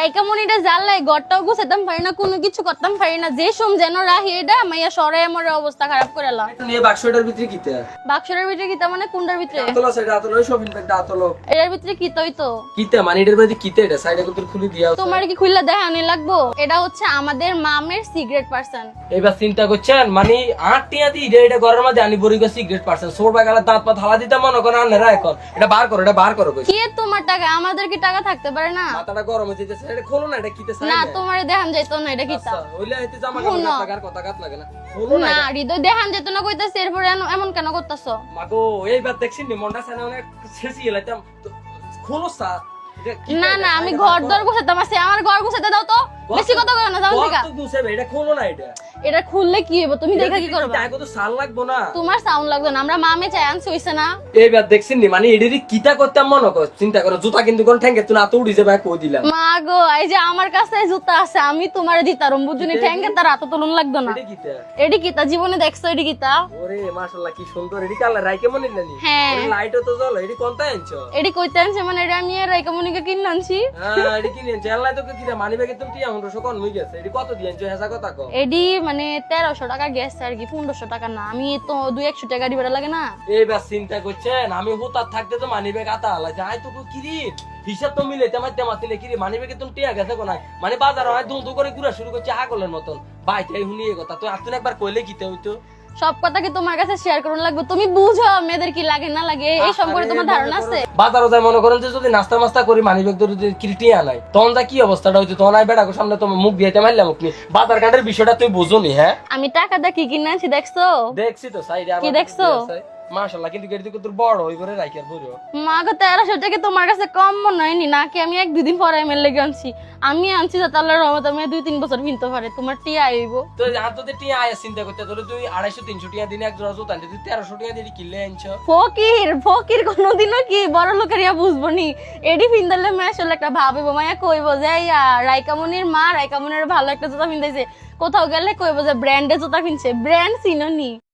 রাইকামনিটা জানলাই ঘরটাও গুছাইতাম পারি না, কোনো কিছু করতাম পারি না, যে সোম যেন রাহি এটা মাইয়া সরে আমার অবস্থা খারাপ করে এলাম। নিয়ে বাক্সটার ভিতরে কিতে বাক্সের ভিতরে কিতা মানে কোনটার ভিতরে? আতলো সাইড আতলো শপিং ব্যাগটা আতলো এটার ভিতরে কিতই তো কিতে মানে এটার মধ্যে কিতে এটা সাইডে কত খুলে দিয়া তোমার কি খুললা দেখানি লাগবো? এটা হচ্ছে আমাদের মামের সিগারেট পার্সন। এবার চিন্তা করছেন মানে 8 টিয়া দি এটা ঘরের মধ্যে আনি বড়িগো সিগারেট পারছেন সোর বাগালা দাঁত পা থালা দিতে মনে করেন আনরা এখন এটা বার করো কইছি কি তোমার টাকা? আমাদের কি টাকা থাকতে পারে না? মাথাটা গরম হয়ে যাচ্ছে এটা খোলো না এটা কিতে সাইড না তোমারে দেখান যাইতো না এটা কিতা। ওইলা হইতে জামা শোনো। কাপড় লাগার কথা কাট লাগে না খোলো না না হৃদয় দেখান যাইতো না কইতাছি, এরপরে এমন কেন করতাছো? মাগো এইবার দেখছিস নি মনটা সানা অনেক শেষই গেলাম খোলো সা না না আমি ঘর দর গুছাতাম আছে, আমার ঘর গুছাতে দাও তো, বেশি কথা কইও না, যাও দিকা। কত গুছাবে এটা খোলো না এটা এটা খুললে কি হবে তুমি দেখা কি করবা? তাই কত সাল লাগবো না তোমার সাউন্ড লাগবে না, আমরা মামে চাই আনছি হইছে না। এইবার দেখছিস নি মানে এডিরি কিতা করতাম মনে কর চিন্তা করো জুতা কিন্তু কোন ঠ্যাঙ্গে তুই এত উড়ি যাবে কই দিলাম মা গো এই যে আমার কাছে জুতা আছে, আমি তোমারে দিতারম বুঝুনি, ঠ্যাঙ্গে তার হাতে তুলন লাগতো না। এটা কিতা এডি কিতা জীবনে দেখছো? এডি কিতা? ওরে মাশাআল্লাহ কি সুন্দর এডি কালার রাই কেমন নিলানি হ্যাঁ। ওরে লাইটও তো জ্বলে এডি কোনটা আনছো এডি কইতে আনছে মানে এটা আমি আর রাইকামনিকে কিনে আনছি। হ্যাঁ এডি কি নিয়েছে আল্লাহ তোকে কিরা মানি ব্যাগে তুমি টিয়া 1500 কোন হই গেছে এডি কত দিয়েছো হেসা কথা কও এডি মানে 1300 টাকা গেছে আর কি, 1500 টাকা না, আমি তো 200 টাকা দিবার লাগে না। এইবার চিন্তা করছেন আমি হুতার থাকতে তো মানি ব্যাগ আতা আলা যাই তো কিরি হিসাব তো মিলে তেমাতে কিরি মানি ব্যাগে তুমি টিয়া গেছে কোনায় মানে বাজার হয় দুধ করে ঘুরা শুরু করছে আগলের মতন বাইটাই হুনিয়ে কথা তুই আতুন একবার কইলে কিতে হইতো সব কথা কি তোমার কাছে শেয়ার করুন লাগবে? তুমি বুঝো মেয়েদের কি লাগে না লাগে এই সম্পর্কে তোমার ধারণা আছে? বাজারও যাই মনে করেন যে যদি নাস্তা মাস্তা করি মানি ব্যাগ ধরে যদি কিরিটিয়া নাই তখন যা কি অবস্থাটা হইতো তখন আই বেড়াকো সামনে তোমার মুখ দিয়েতে মারলাম আপনি বাজার ঘাটের বিষয়টা তুই বুঝোনি হ্যাঁ আমি টাকা দা কি কিনে আনছি দেখছো? দেখছি তো সাইডে কি দেখছো? মাশাআল্লাহ কিন্তু গেড়ি তোর বড় হই করে রাখিয়ার বড় মা গো 1300 টাকা তোমার কাছে কম মনে হয়নি নাকি? আমি 1-2 দিন পরে এমএল লেগে আনছি, আমি আনছি যাতে আল্লাহর রহমত আমি 2-3 বছর কিনতে পারে, তোমার টিয়া আইব। তো আর তোদের টিয়া আয়া চিন্তা করতে তোর তুই 250-300 টিয়া দিনে এক জোড়া জুতা আনতে তুই 1300 টিয়া দিয়ে কিনলে আনছো ফকির কোনোদিনও কি বড় লোকের ইয়া বুঝবো নি? এডি ফিন্দালে মেয়ে আসলে একটা ভাবিব মায়া কইব যে রাইকামনির মা রাইকামনির ভালো একটা জুতা পিন্দাইছে, কোথাও গেলে কইব যে ব্র্যান্ডের জুতা কিনছে, ব্র্যান্ড চিনো নি?